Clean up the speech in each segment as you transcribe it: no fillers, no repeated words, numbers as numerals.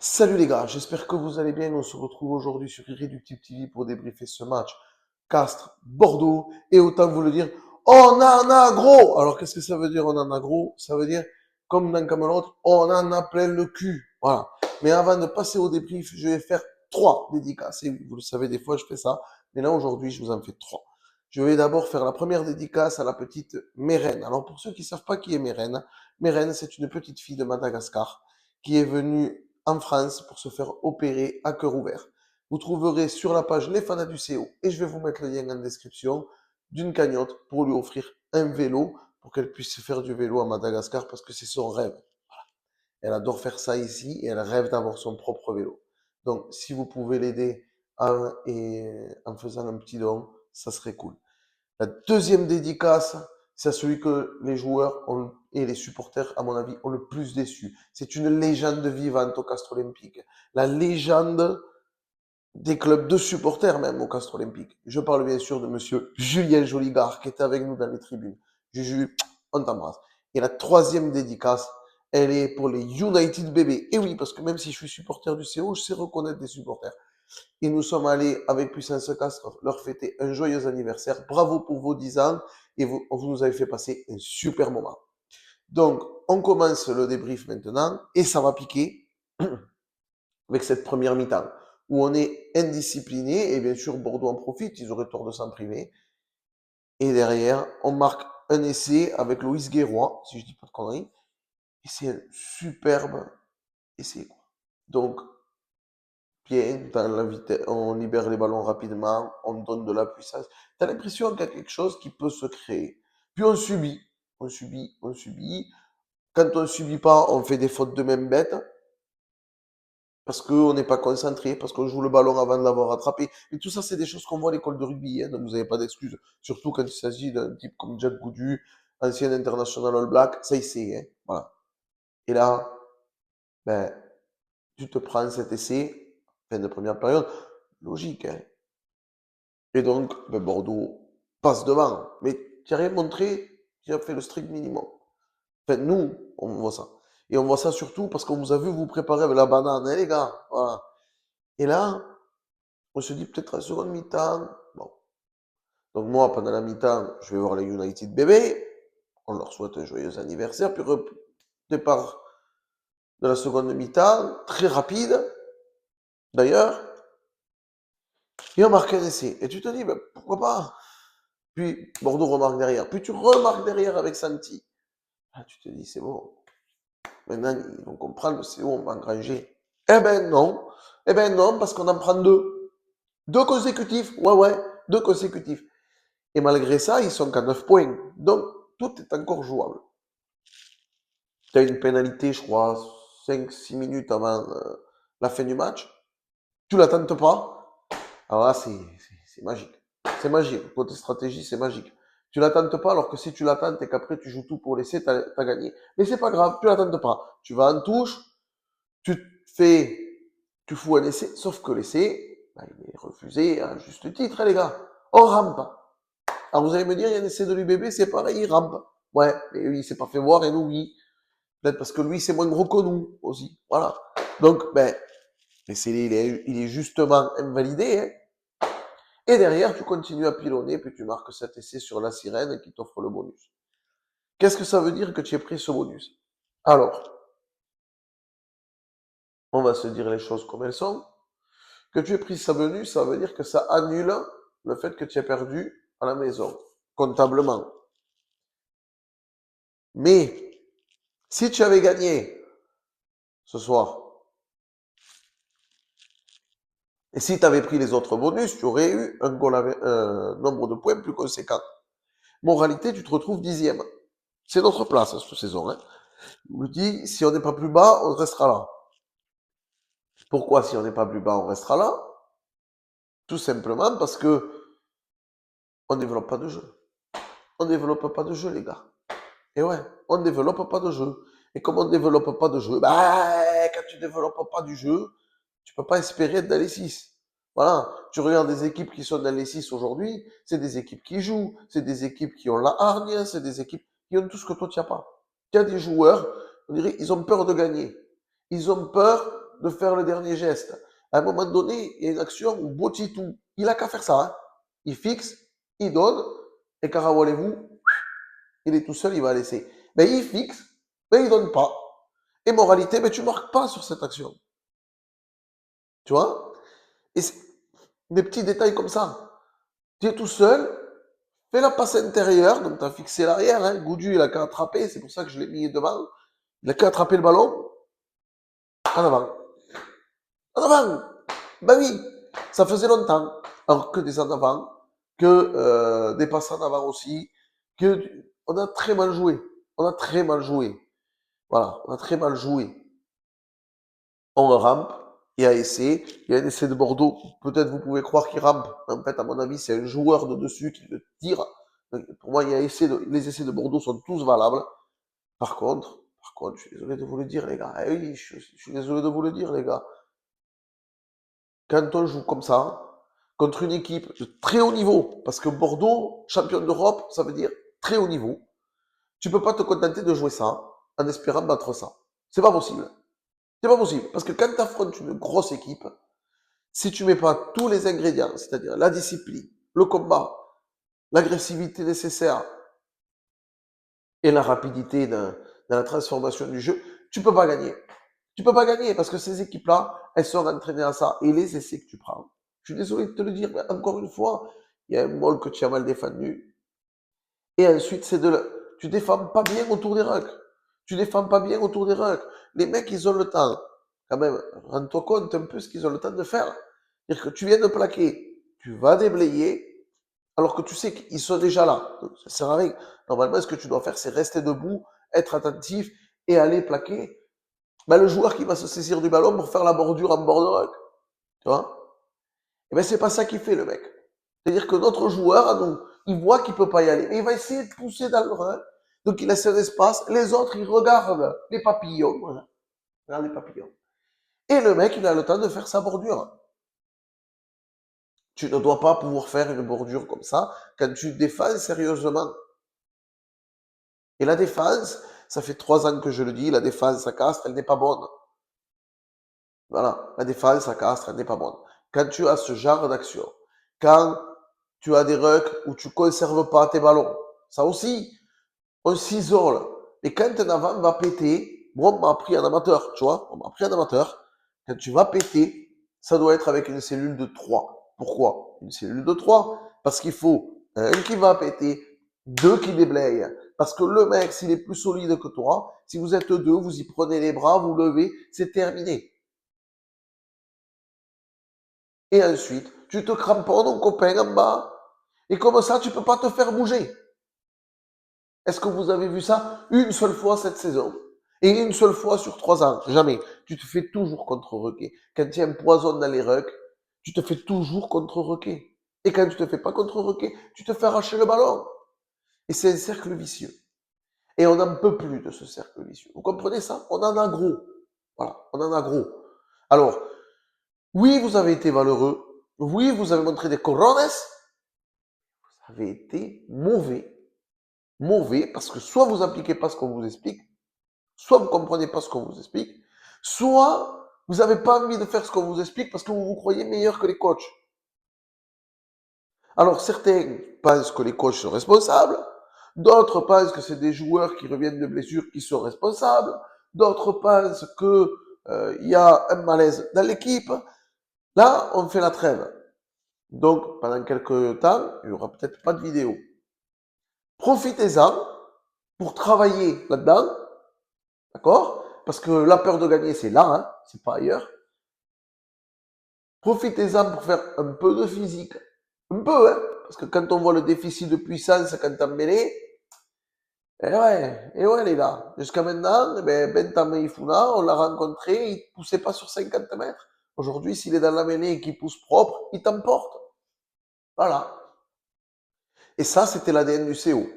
Salut les gars, j'espère que vous allez bien. On se retrouve aujourd'hui sur Irréductible TV pour débriefer ce match Castres-Bordeaux. Et autant vous le dire, on en a gros. Alors qu'est-ce que ça veut dire on en a gros? Ça veut dire, comme dans Camelot, on en a plein le cul. Voilà. Mais avant de passer au débrief, je vais faire 3 dédicaces. Et oui, vous le savez, des fois je fais ça. Mais là aujourd'hui, je vous en fais 3. Je vais d'abord faire la première dédicace à la petite Mérène. Alors pour ceux qui ne savent pas qui est Mérène, Mérène c'est une petite fille de Madagascar qui est venue en France pour se faire opérer à cœur ouvert. Vous trouverez sur la page Les Fanas du CO, et je vais vous mettre le lien en description, d'une cagnotte pour lui offrir un vélo pour qu'elle puisse faire du vélo à Madagascar parce que c'est son rêve. Elle adore faire ça ici et elle rêve d'avoir son propre vélo. Donc, si vous pouvez l'aider en faisant un petit don, ça serait cool. La deuxième dédicace, c'est à celui que les joueurs et les supporters, à mon avis, ont le plus déçu. C'est une légende vivante au Castre Olympique. La légende des clubs de supporters même au Castre Olympique. Je parle bien sûr de monsieur Julien Joligard qui était avec nous dans les tribunes. Juju, on t'embrasse. Et la troisième dédicace, elle est pour les United Bébés. Et oui, parce que même si je suis supporter du CO, je sais reconnaître des supporters. Et nous sommes allés avec Puissance Castres leur fêter un joyeux anniversaire. Bravo pour vos 10 ans et vous nous avez fait passer un super moment. Donc, on commence le débrief maintenant et ça va piquer avec cette première mi-temps où on est indiscipliné et bien sûr Bordeaux en profite, ils auraient tort de s'en priver. Et derrière, on marque un essai avec Loïs Guéroy, si je dis pas de conneries, et c'est un superbe essai. Donc, bien, dans la vitesse, on libère les ballons rapidement, on donne de la puissance. Tu as l'impression qu'il y a quelque chose qui peut se créer. Puis on subit, on subit, on subit. Quand on ne subit pas, on fait des fautes de même bête, parce qu'on n'est pas concentré, parce qu'on joue le ballon avant de l'avoir attrapé. Et tout ça, c'est des choses qu'on voit à l'école de rugby, hein, donc vous n'avez pas d'excuses. Surtout quand il s'agit d'un type comme Jack Goudu, ancien international All Black, ça il sait. Hein, voilà. Et là, ben, tu te prends cet essai, fin de première période, logique, hein. Et donc, ben, Bordeaux passe devant. Mais tu n'as rien montré, tu as fait le strict minimum. Enfin, nous, on voit ça. Et on voit ça surtout parce qu'on vous a vu vous préparer avec la banane, hein, les gars. Voilà. Et là, on se dit peut-être en seconde mi-temps. Bon. Donc moi, pendant la mi-temps, je vais voir les United bébés. On leur souhaite un joyeux anniversaire. Puis départ de la seconde mi-temps, très rapide. D'ailleurs, et on marque un essai. Et tu te dis, ben, pourquoi pas? Puis Bordeaux remarque derrière. Puis tu remarques derrière avec Santi. Ah, tu te dis, c'est bon. Maintenant, ils vont comprendre, c'est bon, on va engranger. Eh ben non. Eh ben non, parce qu'on en prend deux. Deux consécutifs. Ouais, ouais, deux consécutifs. Et malgré ça, ils sont qu'à 9 points. Donc, tout est encore jouable. Tu as une pénalité, je crois, 5-6 minutes avant la fin du match. Tu ne la tentes pas. Alors là, c'est magique. C'est magique. Côté stratégie, c'est magique. Tu ne la tentes pas, alors que si tu la tentes et qu'après tu joues tout pour l'essai, tu as gagné. Mais c'est pas grave, tu ne la tentes pas. Tu vas en touche, tu fous un essai, sauf que l'essai, ben, il est refusé à juste titre, hein, les gars. On rampe. Alors vous allez me dire, il y a un essai de l'UBB, c'est pareil, il rampe. Ouais, mais lui, il s'est pas fait voir et nous, oui. Peut-être parce que lui, c'est moins gros que nous aussi. Voilà. Donc, ben, l'essai, il est justement invalidé. Hein. Et derrière, tu continues à pilonner, puis tu marques cet essai sur la sirène qui t'offre le bonus. Qu'est-ce que ça veut dire que tu aies pris ce bonus? Alors, on va se dire les choses comme elles sont. Que tu aies pris ce bonus, ça veut dire que ça annule le fait que tu aies perdu à la maison, comptablement. Mais, si tu avais gagné ce soir, et si tu avais pris les autres bonus, tu aurais eu un nombre de points plus conséquent. Moralité, tu te retrouves 10e. C'est notre place cette saison. Hein. Je vous dis, si on n'est pas plus bas, on restera là. Pourquoi si on n'est pas plus bas, on restera là? Tout simplement parce que on ne développe pas de jeu. On ne développe pas de jeu, les gars. Et ouais, on ne développe pas de jeu. Et comme on ne développe pas de jeu, bah, quand tu ne développes pas du jeu, tu ne peux pas espérer être dans les 6. Voilà, tu regardes des équipes qui sont dans les 6 aujourd'hui, c'est des équipes qui jouent, c'est des équipes qui ont la hargne, c'est des équipes qui ont tout ce que toi tu n'as pas. Tu as des joueurs, on dirait, ils ont peur de gagner. Ils ont peur de faire le dernier geste. À un moment donné, il y a une action où Botitou, il a qu'à faire ça. Hein. Il fixe, il donne, et Carawalez-vous, il est tout seul, il va laisser. Mais il fixe, mais il donne pas. Et moralité, mais tu marques pas sur cette action. Tu vois? Et c'est des petits détails comme ça. Tu es tout seul, fais la passe intérieure, donc tu as fixé l'arrière. Hein. Goudu, il a qu'à attraper, c'est pour ça que je l'ai mis devant. Il a qu'à attraper le ballon, en avant. En avant. Ben oui, ça faisait longtemps. Alors que des en avant, que des passes en avant aussi, que on a très mal joué. On a très mal joué. Voilà, on a très mal joué. On rampe, il y a essai, il y a un essai de Bordeaux. Peut-être vous pouvez croire qu'il rampe. En fait, à mon avis, c'est un joueur de dessus qui le tire. Donc, pour moi, il y a les essais de Bordeaux sont tous valables. Par contre, je suis désolé de vous le dire, les gars. Eh oui, je suis désolé de vous le dire, les gars. Quand on joue comme ça, contre une équipe de très haut niveau, parce que Bordeaux, champion d'Europe, ça veut dire très haut niveau, tu peux pas te contenter de jouer ça en espérant battre ça. C'est pas possible. C'est pas possible. Parce que quand tu affrontes une grosse équipe, si tu mets pas tous les ingrédients, c'est-à-dire la discipline, le combat, l'agressivité nécessaire et la rapidité dans la transformation du jeu, tu peux pas gagner. Tu peux pas gagner parce que ces équipes-là, elles sont entraînées à ça. Et les essais que tu prends, je suis désolé de te le dire, mais encore une fois, il y a un mall que tu as mal défendu. Et ensuite, tu défends pas bien autour des rucks. Tu défends pas bien autour des rucks. Les mecs, ils ont le temps. Quand même, rends-toi compte un peu ce qu'ils ont le temps de faire. C'est-à-dire que tu viens de plaquer, tu vas déblayer, alors que tu sais qu'ils sont déjà là. Donc, ça sert à rien. Normalement, ce que tu dois faire, c'est rester debout, être attentif et aller plaquer. Ben, le joueur qui va se saisir du ballon pour faire la bordure en bord de ruck. Tu vois? Et ben, c'est pas ça qu'il fait, le mec. C'est-à-dire que notre joueur, à nous, il voit qu'il peut pas y aller, mais il va essayer de pousser dans le ruck. Donc, il laisse un espace. Les autres, ils regardent les papillons. Voilà. Regarde les papillons. Et le mec, il a le temps de faire sa bordure. Tu ne dois pas pouvoir faire une bordure comme ça quand tu défends sérieusement. Et la défense, ça fait 3 ans que je le dis, la défense à Castres, elle n'est pas bonne. Voilà, la défense à Castres, elle n'est pas bonne. Quand tu as ce genre d'action, quand tu as des rucks où tu ne conserves pas tes ballons, ça aussi, on s'isole. Et quand un avant va péter, moi, on m'a appris en amateur, tu vois, on m'a appris en amateur, quand tu vas péter, ça doit être avec une cellule de 3. Pourquoi? Une cellule de 3 parce qu'il faut un qui va péter, deux qui déblayent. Parce que le mec, s'il est plus solide que toi, si vous êtes deux, vous y prenez les bras, vous levez, c'est terminé. Et ensuite, tu te cramponnes ton copain en bas. Et comme ça, tu peux pas te faire bouger. Est-ce que vous avez vu ça une seule fois cette saison? Et une seule fois sur 3 ans? Jamais. Tu te fais toujours contre-requer. Quand tu empoisonnes dans les rucks, tu te fais toujours contre-requer. Et quand tu te fais pas contre-requer, tu te fais arracher le ballon. Et c'est un cercle vicieux. Et on n'en peut plus de ce cercle vicieux. Vous comprenez ça? On en a gros. Voilà, on en a gros. Alors, oui, vous avez été valeureux. Oui, vous avez montré des corones. Vous avez été mauvais. Mauvais parce que soit vous appliquez pas ce qu'on vous explique, soit vous comprenez pas ce qu'on vous explique, soit vous n'avez pas envie de faire ce qu'on vous explique parce que vous vous croyez meilleur que les coachs. Alors certains pensent que les coachs sont responsables, d'autres pensent que c'est des joueurs qui reviennent de blessures qui sont responsables, d'autres pensent que y a un malaise dans l'équipe. Là, on fait la trêve. Donc, pendant quelques temps, il n'y aura peut-être pas de vidéo. Profitez-en pour travailler là-dedans, d'accord? Parce que la peur de gagner, c'est là, hein, c'est pas ailleurs. Profitez-en pour faire un peu de physique. Un peu, hein? Parce que quand on voit le déficit de puissance quand t'es mêlé, et ouais, les gars. Jusqu'à maintenant, Bentham Ifuna, on l'a rencontré, il ne poussait pas sur 50 mètres. Aujourd'hui, s'il est dans la mêlée et qu'il pousse propre, il t'emporte. Voilà. Et ça, c'était l'ADN du CO.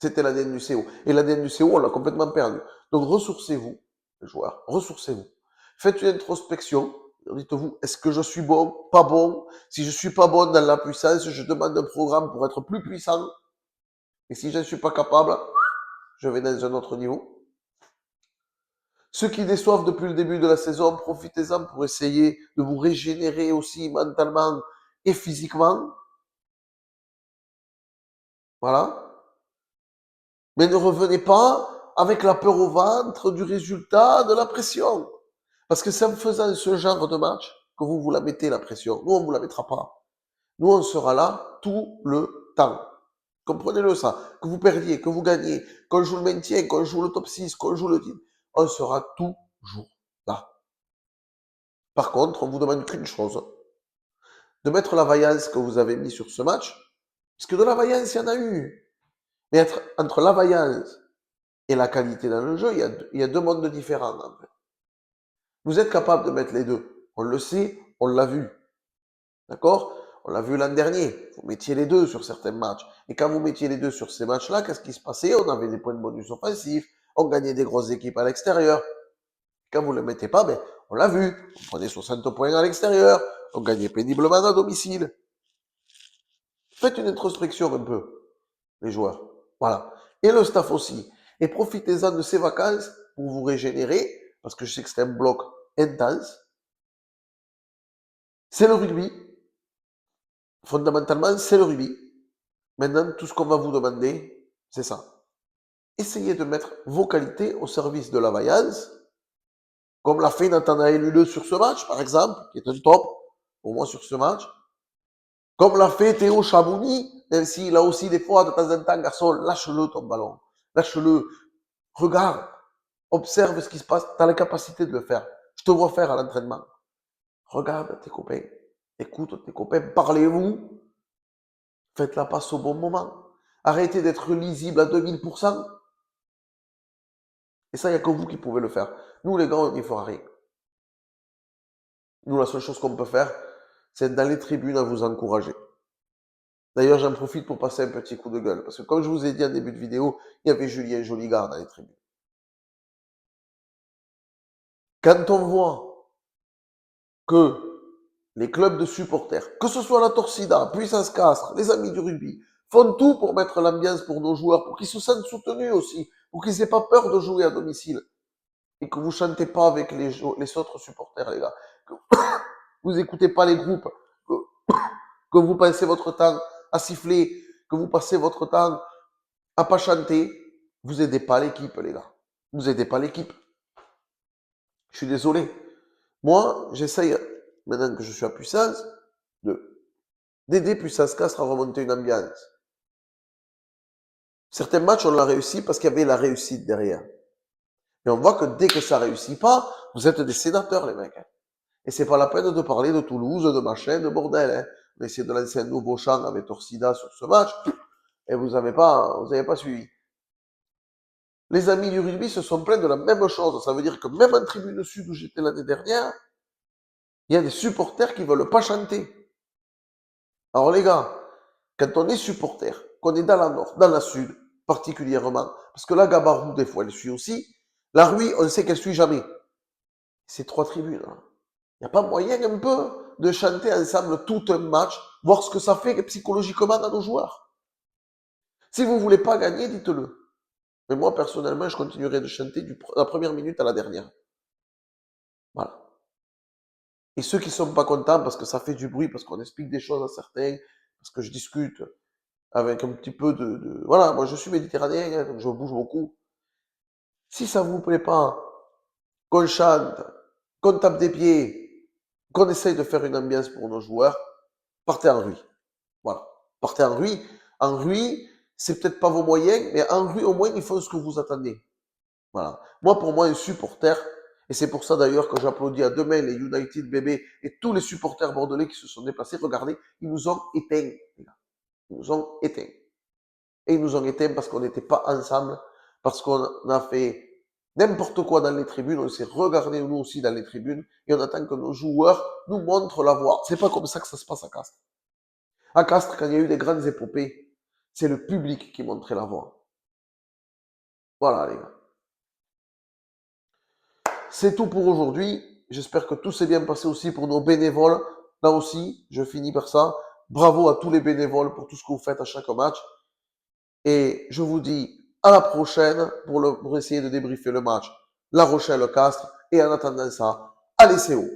C'était l'ADN du CO. Et l'ADN du CO, on l'a complètement perdu. Donc, ressourcez-vous, les joueurs, ressourcez-vous. Faites une introspection. Dites-vous, est-ce que je suis bon, pas bon? Si je suis pas bon dans la puissance, je demande un programme pour être plus puissant. Et si je ne suis pas capable, je vais dans un autre niveau. Ceux qui déçoivent depuis le début de la saison, profitez-en pour essayer de vous régénérer aussi mentalement et physiquement. Voilà. Mais ne revenez pas avec la peur au ventre du résultat, de la pression. Parce que c'est en faisant ce genre de match que vous vous la mettez, la pression. Nous, on ne vous la mettra pas. Nous, on sera là tout le temps. Comprenez-le ça. Que vous perdiez, que vous gagnez, qu'on joue le maintien, qu'on joue le top 6, qu'on joue le titre. On sera toujours là. Par contre, on vous demande qu'une chose. De mettre la vaillance que vous avez mis sur ce match. Parce que de la vaillance, il y en a eu. Mais entre la vaillance et la qualité dans le jeu, il y a deux mondes différents. En fait. Vous êtes capable de mettre les deux. On le sait, on l'a vu. D'accord? On l'a vu l'an dernier. Vous mettiez les deux sur certains matchs. Et quand vous mettiez les deux sur ces matchs-là, qu'est-ce qui se passait? On avait des points de bonus offensifs. On gagnait des grosses équipes à l'extérieur. Quand vous ne le mettez pas, ben, on l'a vu. On prenait 60 points à l'extérieur. On gagnait péniblement à domicile. Faites une introspection un peu, les joueurs. Voilà. Et le staff aussi. Et profitez-en de ces vacances pour vous régénérer, parce que je sais que c'est un bloc intense. C'est le rugby. Fondamentalement, c'est le rugby. Maintenant, tout ce qu'on va vous demander, c'est ça. Essayez de mettre vos qualités au service de la vaillance, comme l'a fait Nathanaël Huleux sur ce match, par exemple, qui est un top, au moins sur ce match. Comme l'a fait Théo Chamouni, même s'il a aussi des fois, de temps en temps, garçon, lâche-le ton ballon. Lâche-le. Regarde. Observe ce qui se passe. Tu as la capacité de le faire. Je te vois faire à l'entraînement. Regarde tes copains. Écoute tes copains. Parlez-vous. Faites la passe au bon moment. Arrêtez d'être lisible à 2000%. Et ça, il n'y a que vous qui pouvez le faire. Nous, les gars, on n'y fera rien. Nous, la seule chose qu'on peut faire, c'est être dans les tribunes à vous encourager. D'ailleurs, j'en profite pour passer un petit coup de gueule. Parce que comme je vous ai dit en début de vidéo, il y avait Julien Joligard dans les tribunes. Quand on voit que les clubs de supporters, que ce soit la Torcida, Puissance Castres, les Amis du Rugby, font tout pour mettre l'ambiance pour nos joueurs, pour qu'ils se sentent soutenus aussi, pour qu'ils n'aient pas peur de jouer à domicile. Et que vous chantez pas avec les autres supporters, les gars. Que vous n'écoutez pas les groupes. Que vous passez votre temps à siffler, que vous passez votre temps à pas chanter. Vous aidez pas l'équipe, les gars. Vous aidez pas l'équipe. Je suis désolé. Moi, j'essaye, maintenant que je suis à Puissance, d'aider Puissance Castres à remonter une ambiance. Certains matchs, on l'a réussi parce qu'il y avait la réussite derrière. Et on voit que dès que ça réussit pas, vous êtes des sénateurs, les mecs. Et c'est pas la peine de parler de Toulouse, de machin, de bordel. Hein. On a essayé de lancer un nouveau chant avec Torcida sur ce match, et vous avez pas suivi. Les amis du rugby se sont plaints de la même chose. Ça veut dire que même en tribune sud où j'étais l'année dernière, il y a des supporters qui veulent pas chanter. Alors les gars, quand on est supporter, qu'on est dans la nord, dans la sud, particulièrement, parce que la Gabarou, des fois, elle suit aussi, la Rui, on sait qu'elle suit jamais. C'est 3 tribunes. Hein. Il n'y a pas moyen un peu de chanter ensemble tout un match, voir ce que ça fait psychologiquement à nos joueurs. Si vous ne voulez pas gagner, dites-le. Mais moi, personnellement, je continuerai de chanter de la première minute à la dernière. Voilà. Et ceux qui ne sont pas contents parce que ça fait du bruit, parce qu'on explique des choses à certains, parce que je discute avec un petit peu de... Voilà, moi je suis méditerranéen, hein, donc je bouge beaucoup. Si ça ne vous plaît pas, qu'on chante, qu'on tape des pieds, qu'on essaye de faire une ambiance pour nos joueurs, partez en rue. Voilà. Partez en rue. En rue, c'est peut-être pas vos moyens, mais en rue, au moins, ils font ce que vous attendez. Voilà. Moi, pour moi, un supporter, et c'est pour ça d'ailleurs que j'applaudis à demain les United bébés et tous les supporters bordelais qui se sont déplacés. Regardez, ils nous ont éteints, les gars. Ils nous ont éteints. Et ils nous ont éteints parce qu'on n'était pas ensemble, parce qu'on a fait n'importe quoi dans les tribunes, on s'est regardé nous aussi dans les tribunes, et on attend que nos joueurs nous montrent la voie. C'est pas comme ça que ça se passe à Castres. À Castres, quand il y a eu des grandes épopées, c'est le public qui montrait la voie. Voilà, les gars. C'est tout pour aujourd'hui. J'espère que tout s'est bien passé aussi pour nos bénévoles. Là aussi, je finis par ça. Bravo à tous les bénévoles pour tout ce que vous faites à chaque match. Et je vous dis à la prochaine pour essayer de débriefer le match. La Rochelle-Castres. Et en attendant ça, allez, c'est haut.